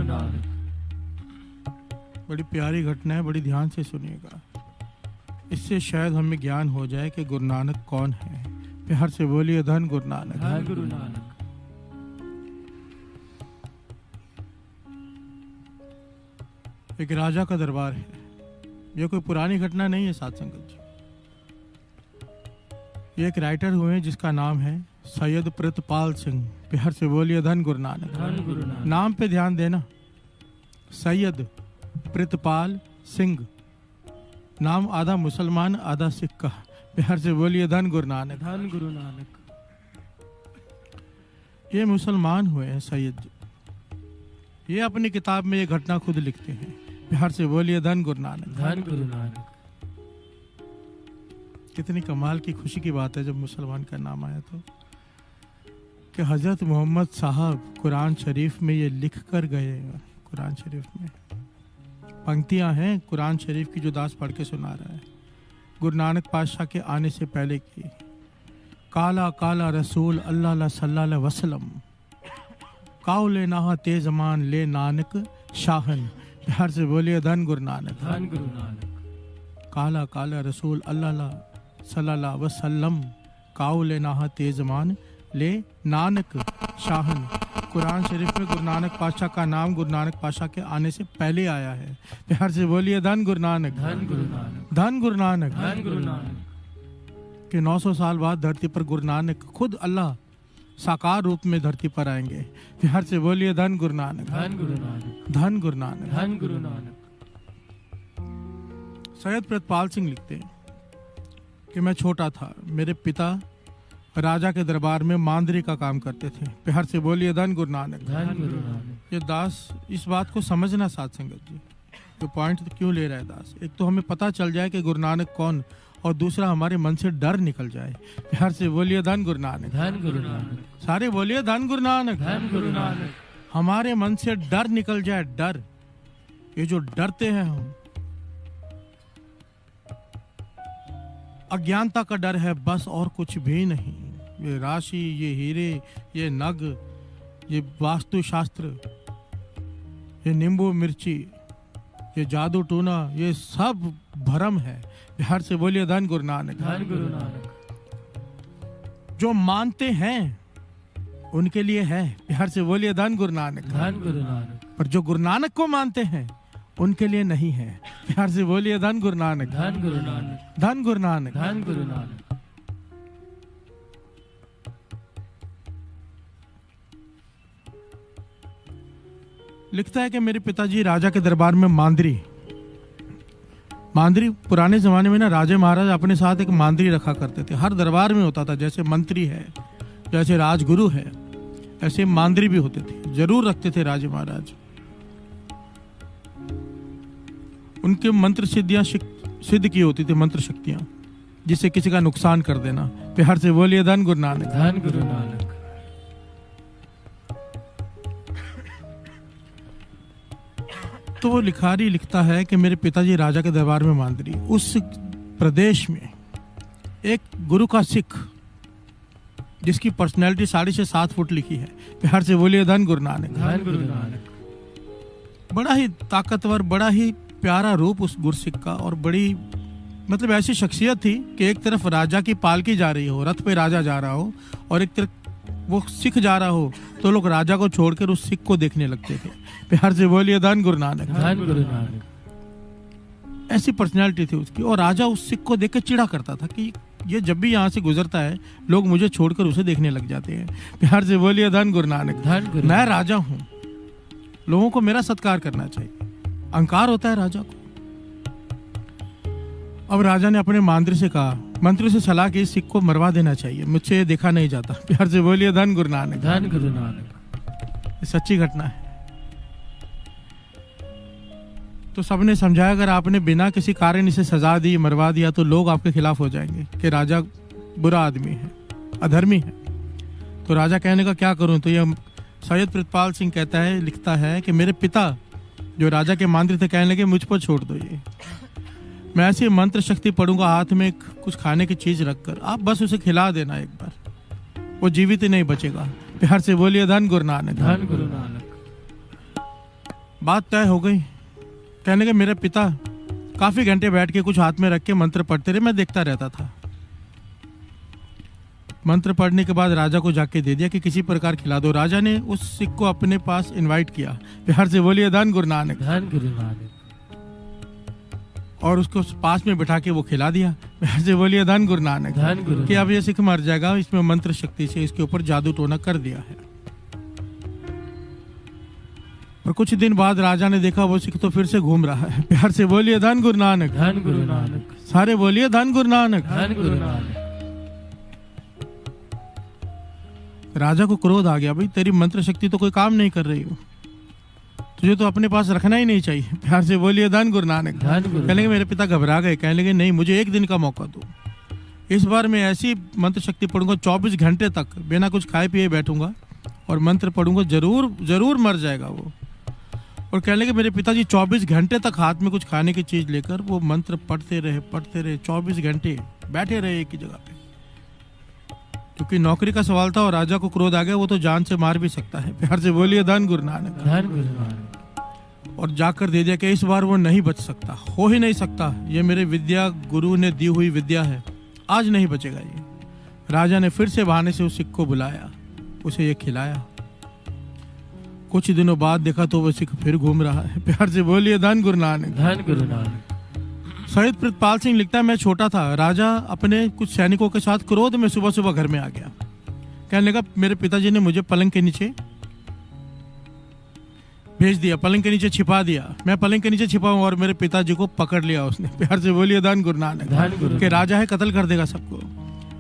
नानक। बड़ी प्यारी घटना है, बड़ी ध्यान से सुनिएगा। इससे शायद हमें ज्ञान हो जाए कि गुरु नानक कौन है। प्यार से बोलिए धन गुरु नानक। धन गुरु नानक। एक राजा का दरबार है। यह कोई पुरानी घटना नहीं है साथ संगत जी। ये एक राइटर हुए हैं जिसका नाम है सैयद प्रितपाल सिंह। प्यार से बोलिए धन गुरु नानक। धन गुरु नानक। नाम पे ध्यान देना, सैयद प्रितपाल सिंह। नाम आधा मुसलमान आधा सिख का। प्यार से बोलिए धन गुरु नानक। धन गुरु नानक। ये मुसलमान हुए हैं सैयद जी। ये अपनी किताब में ये घटना खुद लिखते हैं। प्यार से बोलिए धन गुरु नानक। धन गुरु नानक। कितनी कमाल की खुशी की बात है जब मुसलमान का नाम आया तो, कि हजरत मोहम्मद साहब कुरान शरीफ में ये लिख कर गए। कुरान शरीफ में पंक्तियां हैं कुरान शरीफ की जो दास पढ़ के सुना रहा है, गुरु नानक पातशाह के आने से पहले की। काला काला रसूल अल्लाह सल्लल्लाहु अलैहि वसल्लम, काउ ले नाहा ते जमान ले नानक शाहन। प्यार से बोलिए धन गुरु नानक। धन गुरु नानक। काला काला रसूल अल्लाह सल्लल्लाहु अलैहि वसल्लम, काउ ले नाहा ते जमान ले नानक शाहन। कुरान शरीफ में गुरु नानक पातशाह का नाम गुरु नानक पातशाह के आने से पहले आया है। प्यार से बोलिए धन गुरु नानक। धन गुरु नानक। धन गुरु नानक। धन गुरु नानक। कि 900 साल बाद धरती पर गुरु नानक खुद अल्लाह साकार रूप में धरती पर आएंगे। प्यार से बोलिए धन गुरु नानक। धन गुरु नानक। धन गुरु नानक। धन गुरु नानक। सैयद प्रितपाल सिंह लिखते हैं कि मैं छोटा था, मेरे पिता राजा के दरबार में मांदरी का काम करते थे। प्यार से बोलिए धन गुरु नानक। धन गुरु नानक। ये दास इस बात को समझना साथ संगत जी, तो पॉइंट तो क्यों ले रहा है दास। एक तो हमें पता चल जाए कि गुरु नानक कौन, और दूसरा हमारे मन से डर निकल जाए। प्यार से बोलिए धन गुरु नानक। धन गुरु नानक। सारे बोलिए धन गुरु नानक। धन गुरु नानक। हमारे मन से डर निकल जाए, डर। ये जो डरते हैं हम, अज्ञानता का डर है बस, और कुछ भी नहीं। ये राशि, ये हीरे, ये नग, ये वास्तु शास्त्र, ये नींबू मिर्ची, ये जादू टूना, ये सब भ्रम है। प्यार से बोलिए धन गुरु नानक। धन गुरु नानक। जो मानते हैं उनके लिए है। प्यार से बोलिए धन गुरु नानक। धन गुरु नानक। पर जो गुरु नानक को मानते हैं उनके लिए नहीं है। प्यार से बोलिए धन गुरु नानक। धन गुरु नानक। धन गुरु नानक। धन गुरु नानक। लिखता है कि मेरे पिताजी राजा के दरबार में मांदरी पुराने जमाने में ना राजे महाराज अपने साथ एक मांदरी रखा करते थे। हर दरबार में होता था, जैसे मंत्री है, जैसे राजगुरु है, ऐसे मांदरी भी होते थे, जरूर रखते थे राजे महाराज। उनके मंत्र सिद्धियां सिद्ध की होती थी, मंत्र शक्तियां, जिससे किसी का नुकसान कर देना। प्यार से बोलिए धन गुरु नानक। धन गुरु नानक। तो वो लिखारी लिखता है कि मेरे पिताजी राजा के दरबार में मांदरी, उस प्रदेश में एक गुरु का सिख जिसकी पर्सनैलिटी 6.5 से 7 फुट लिखी है। प्यार से बोलिए धन गुरु नानक। धन गुरु नानक। बड़ा ही ताकतवर, बड़ा ही प्यारा रूप उस गुरसिख का, और बड़ी मतलब ऐसी शख्सियत थी कि एक तरफ राजा की पालकी जा रही हो, रथ पे राजा जा रहा हो, और एक तरफ वो सिख जा रहा हो, तो लोग राजा को छोड़कर उस सिख को देखने लगते थे। प्यार से बोलिए धन गुरु नानक। धन गुरु नानक। ऐसी पर्सनैलिटी थी उसकी, और राजा उस सिख को देख कर चिढ़ा करता था कि ये जब भी यहाँ से गुजरता है लोग मुझे छोड़कर उसे देखने लग जाते हैं। प्यार से बोलिए धन गुरु नानक। धन गुरु। मैं राजा हूँ, लोगों को मेरा सत्कार करना चाहिए, अहंकार होता है राजा को। अब राजा ने अपने मंत्री से कहा, मंत्री से सलाह की, सिख को मरवा देना चाहिए, मुझसे ये देखा नहीं जाता। प्यार से बोलिए धन गुरु नानक। धन गुरु नानक। ये सच्ची घटना है। तो सबने समझाया अगर आपने बिना किसी कारण इसे सजा दी, मरवा दिया, तो लोग आपके खिलाफ हो जाएंगे कि राजा बुरा आदमी है, अधर्मी है। तो राजा कहने का क्या करूं, तो ये सैयद प्रितपाल सिंह कहता है, लिखता है कि मेरे पिता जो राजा के मंत्री थे कहने लगे मुझ पर छोड़ दो, ये मैं ऐसी मंत्र शक्ति पढ़ूंगा, हाथ में कुछ खाने की चीज रखकर, आप बस उसे खिला देना एक बार, वो जीवित ही नहीं बचेगा। प्यार से बोलिए धन गुरु नानक। धन गुरु नानक। बात तय हो गई। कहने लगे मेरे पिता काफी घंटे बैठ के कुछ हाथ में रख के मंत्र पढ़ते रहे, मैं देखता रहता था। मंत्र पढ़ने के बाद राजा को जाके दे दिया कि किसी प्रकार खिला दो। राजा ने उस सिख को अपने पास इनवाइट किया। प्यार से बोलिए धन गुरु नानक। धन गुरु नानक। और उसको पास में बिठा के वो खिला दिया। प्यार से बोलिए धन गुरु नानक। धन गुरु कि अब ये सिख मर जाएगा, इसमें मंत्र शक्ति से इसके ऊपर जादू टोना कर दिया है। और कुछ दिन बाद राजा ने देखा वो सिख तो फिर से घूम रहा है। प्यार से बोलिए धन गुरु नानक। धन गुरु नानक। सारे बोलिए धन गुरु नानक। धन गुरु नानक। राजा को क्रोध आ गया, भाई तेरी मंत्र शक्ति तो कोई काम नहीं कर रही हो, तुझे तो अपने पास रखना ही नहीं चाहिए। प्यार से बोलिए धन गुरु नानक। कहने लगे मेरे पिता घबरा गए, कहने लगे नहीं, मुझे एक दिन का मौका दो। इस बार मैं ऐसी मंत्र शक्ति पढ़ूंगा, 24 घंटे तक बिना कुछ खाए पिए बैठूंगा और मंत्र पढ़ूंगा, जरूर जरूर मर जाएगा वो। और कहने लगे मेरे पिताजी 24 घंटे तक हाथ में कुछ खाने की चीज लेकर वो मंत्र पढ़ते रहे 24 घंटे बैठे रहे एक ही जगह पे। क्योंकि नौकरी का सवाल था और राजा को क्रोध आ गया, वो तो जान से मार भी सकता है। प्यार से बोलिए धन गुरु नानक। धन गुरु नानक। और जाकर दे दिया कि इस बार वो नहीं बच सकता, हो ही नहीं सकता, ये मेरे विद्या गुरु ने दी हुई विद्या है, आज नहीं बचेगा ये। राजा ने फिर से बहाने से उस सिख को बुलाया, उसे ये खिलाया। कुछ दिनों बाद देखा तो वो सिख फिर घूम रहा है। प्यार से बोलिए धन गुरु नानक। धन गुरु नानक। शहीद प्रितपाल सिंह लिखता है मैं छोटा था, राजा अपने कुछ सैनिकों के साथ क्रोध में सुबह सुबह घर में आ गया। कहने लगा मेरे पिताजी ने मुझे पलंग के नीचे भेज दिया, पलंग के नीचे छिपा दिया। मैं पलंग के नीचे छिपा हूं और मेरे पिताजी को पकड़ लिया उसने। प्यार से बोलिए धन गुरु नानक। के राजा है, कत्ल कर देगा सबको।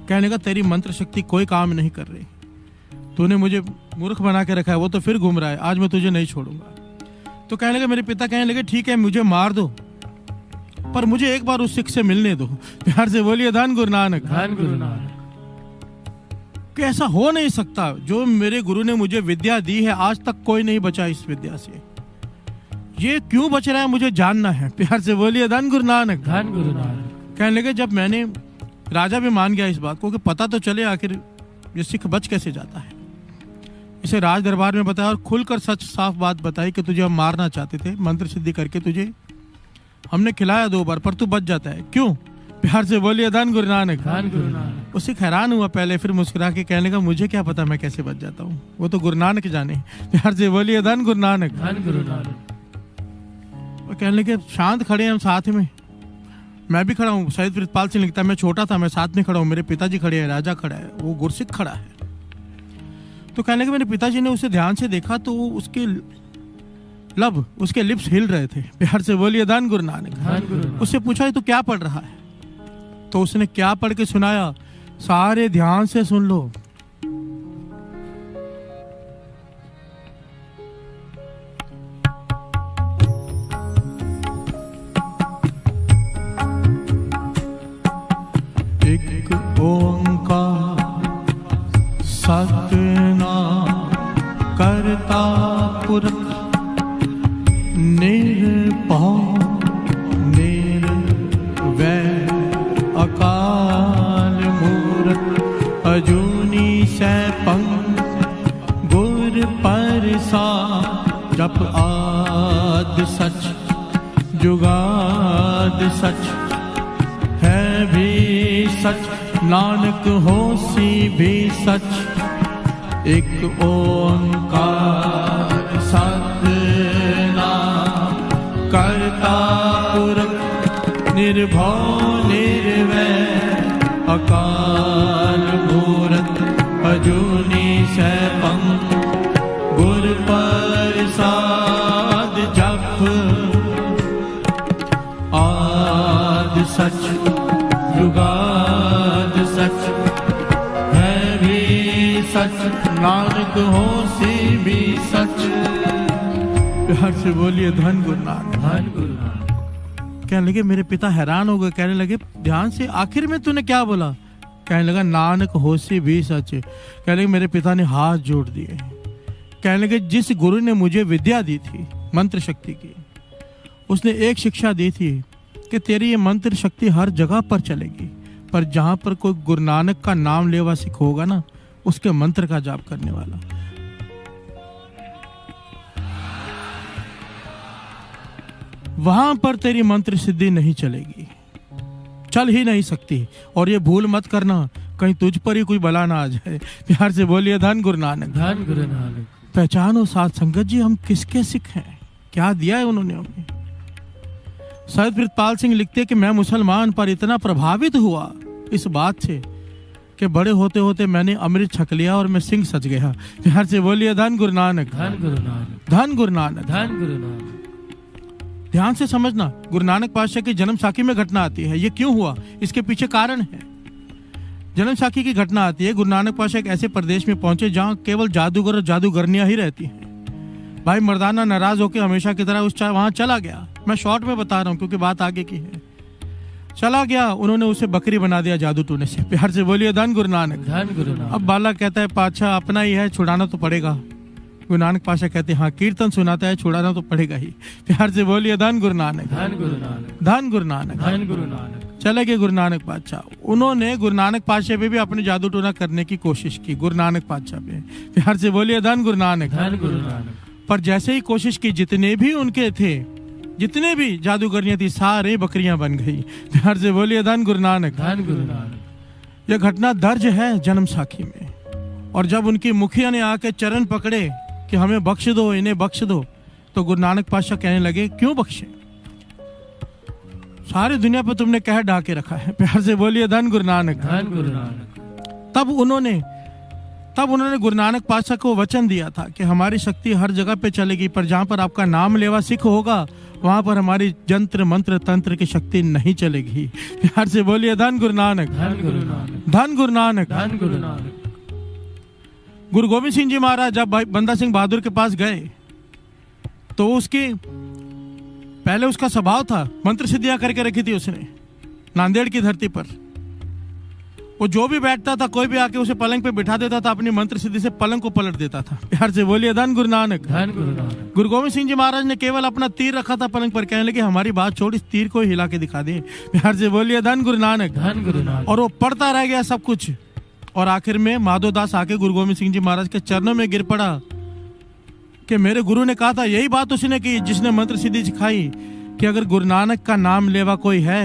कहने लगा तेरी मंत्र शक्ति कोई काम नहीं कर रही, तूने मुझे मूर्ख बना के रखा है, वो तो फिर घूम रहा है, आज मैं तुझे नहीं छोड़ूंगा। तो कहने लगे मेरे पिता कहने लगे ठीक है मुझे मार दो, पर मुझे एक बार उस सिख से मिलने दो। प्यार से बोलिए धन गुरु नानक। धन गुरु नानक। कि ऐसा हो नहीं सकता, जो मेरे गुरु ने मुझे विद्या दी है आज तक कोई नहीं बचा इस विद्या से, ये क्यों बच रहा है मुझे जानना है। प्यार से बोलिए धन गुरु नानक। धन गुरु नानक। कहने लगे जब मैंने, राजा भी मान गया इस बात को कि पता तो चले आखिर ये सिख बच कैसे जाता है। इसे राज दरबार में बताया और खुलकर सच साफ बात बताई कि तुझे हम मारना चाहते थे, मंत्र सिद्धि करके तुझे हमने खिलाया 2 बार, पर तू बच जाता है, क्यों। प्यार से बोलिए धन गुरु नानक। धन गुरु नानक। वो सिख हैरान हुआ पहले, फिर मुस्कुरा के कहने लगा मुझे क्या पता मैं कैसे बच जाता हूँ, वो तो गुरु नानक जाने। प्यार से बोलिए धन गुरु नानक। धन गुरु नानक। वो कहने लगे शांत खड़े हैं हम साथ में, मैं भी खड़ा हूँ। शहीद प्रितपाल सिंह लिखता है मैं छोटा था, मैं साथ में खड़ा हूँ, मेरे पिताजी खड़े हैं, राजा खड़ा है, वो गुरसिख खड़ा है। तो कहने लगे मेरे पिताजी ने उसे ध्यान से देखा तो उसके लब, उसके लिप्स हिल रहे थे। प्यार से बोलिए धन गुरु नानक। उससे पूछा तो क्या पढ़ रहा है, तो उसने क्या पढ़ के सुनाया, सारे ध्यान से सुन लो। एक ओंकार सतनाम करता पुरख निर्भय निर्वैर अकाल मूरत अजूनी सैपं गुर प्रसाद। जप आद सच जुगाद सच है भी सच, नानक होसी भी सच। एक ओंकार सतनाम करता पुरख निर्भय निर्वैर अकाल मूरत अजूनी सैपं गुर प्रसाद। जप आद सच जुगाद सच है भी सच, नानक होसी भी सच। प्यार से बोलिए धन गुरु नानक। धन गुरु नानक। कहने लगे मेरे पिता हैरान हो गए, कहने लगे ध्यान से आखिर में तूने क्या बोला। कहने लगा नानक होसी भी सच। कहने लगे मेरे पिता ने हाथ जोड़ दिए। कहने लगे जिस गुरु ने मुझे विद्या दी थी मंत्र शक्ति की, उसने एक शिक्षा दी थी कि तेरी ये मंत्र शक्ति हर जगह पर चलेगी, पर जहां पर कोई गुरु नानक का नाम लेवा सिख होगा ना, उसके मंत्र का जाप करने वाला, वहां पर तेरी मंत्र सिद्धि नहीं चलेगी, चल ही नहीं सकती। और ये भूल मत करना कहीं तुझ पर ही कोई बला ना आ जाए। प्यार से बोलिए धन गुरु नानक। धन गुरु नानक। पहचानो साथ संगत जी, हम किसके सिख हैं, क्या दिया है उन्होंने हमें। सैयद प्रीतपाल सिंह लिखते कि मैं मुसलमान पर इतना प्रभावित हुआ इस बात से कि बड़े होते होते मैंने अमृत छक लिया और मैं सिंह सज गया। प्यार से बोलिए धन गुरु नानक। धन गुरु नानक। धन गुरु नानक। धन गुरु नानक। ध्यान से समझना, गुरु नानक पातशाह की जन्म साखी में घटना आती है। ये क्यों हुआ, इसके पीछे कारण है। जन्म साखी की घटना आती है, गुरु नानक पातशाह एक ऐसे प्रदेश में पहुंचे जहां केवल जादूगर और जादूगरनियां ही रहती हैं। भाई मर्दाना नाराज होकर हमेशा की तरह वहां चला गया। मैं शॉर्ट में बता रहा हूं क्योंकि बात आगे की है। चला गया, उन्होंने उसे बकरी बना दिया जादू टूने से। प्यार से बोलिए धन गुरु नानक। धन गुरु नानक। अब बाला कहता है पातशाह अपना ही है, छुड़ाना तो पड़ेगा। गुरु नानक पातशाह कहते हैं हाँ, कीर्तन सुनाता है, छुड़ाना तो पड़ेगा ही। प्यार से बोलिए धन गुरु नानक। धन गुरु नानक। धन गुरु नानक। धन गुरु नानक। चले गए गुरु नानक पातशाह। उन्होंने गुरु नानक पातशाह पे भी अपने जादू टोना करने की कोशिश की, गुरु नानक पातशाह पे। प्यार से बोलिए धन गुरु नानक। धन गुरु नानक। पर जैसे ही कोशिश की, जितने भी उनके थे, जितने भी जादूगरियां थी, सारे बकरियां बन गई। प्यार से बोलिए धन गुरु नानक। धन गुरु नानक। यह घटना दर्ज है जन्म साखी में। और जब उनकी मुखिया ने आके चरण पकड़े कि हमें बख्श दो, इन्हें बख्श दो, तो गुरु नानक पातशाह कहने लगे क्यों बख्शे, सारी दुनिया पर तुमने कह ढाके रखा है। प्यार से बोलिए धन गुरु नानक। धन गुरु नानक। तब उन्होंने गुरु नानक पातशाह को वचन दिया था कि हमारी शक्ति हर जगह पे चलेगी, पर जहां पर आपका नाम लेवा सिख होगा वहां पर हमारी जंत्र मंत्र तंत्र की शक्ति नहीं चलेगी। प्यार से बोलिए धन गुरु नानक। धन गुरु नानक। धन गुरु नानक। धन गुरु नानक। गुरु गोविंद सिंह जी महाराज जब बंदा सिंह बहादुर के पास गए तो पहले उसका स्वभाव था, मंत्र सिद्धियां करके रखी थी उसने नांदेड़ की धरती पर। वो जो भी बैठता था, कोई भी आके उसे पलंग पे बिठा देता था, अपनी मंत्र सिद्धि से पलंग को पलट देता था। प्यार से बोलिए धन गुरु नानक। धन गुरु नानक। गुरु गोविंद सिंह जी महाराज ने केवल अपना तीर रखा था पलंग पर, कहने लगे हमारी बात छोड़, इस तीर को हिला के दिखा दे। प्यार से बोलिए धन गुरु नानक। धन गुरु नानक। और वो पढ़ता रह गया सब कुछ। और आखिर में माधोदास आके गुरु गोविंद सिंह जी महाराज के चरणों में गिर पड़ा कि मेरे गुरु ने कहा था, यही बात उसने की जिसने मंत्र सिद्धि सिखाई, कि अगर गुरु नानक का नाम लेवा कोई है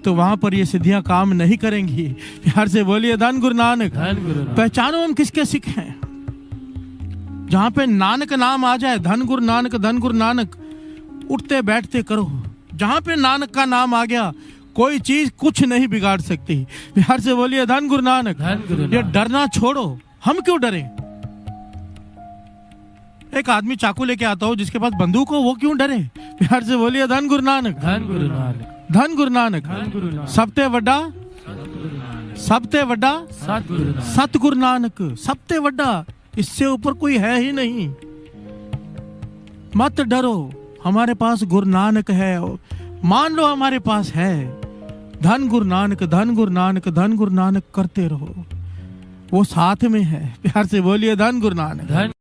तो वहां पर ये सिद्धियां काम नहीं करेंगी। प्यार से बोलिए धन गुरु नानक। धन गुरु नानक। पहचानो हम किसके सिख हैं। जहां पे नानक नाम आ जाए, धन गुरु नानक, धन गुरु नानक, उठते बैठते करो। जहां पे नानक का नाम आ गया, कोई चीज कुछ नहीं बिगाड़ सकती। प्यार से बोलिए धन गुरु नानक। धन गुरु ये नानक। डरना छोड़ो। हम क्यों डरे? एक आदमी चाकू लेके आता हो जिसके पास बंदूक हो, वो क्यों डरे? प्यार से बोलिए धन गुरु नानक। धन गुरु नानक। धन गुरु नानक। धन गुरु नानक। सबते वड्डा, सबते वड्डा सतगुरु नानक। सतगुरु नानक। सबते वड्डा, इससे ऊपर कोई है ही नहीं। मत डरो, हमारे पास गुरु नानक है, मान लो हमारे पास है। धन गुरु नानक, धन गुरु नानक, धन गुरु नानक करते रहो, वो साथ में है। प्यार से बोलिए धन गुरु नानक। धन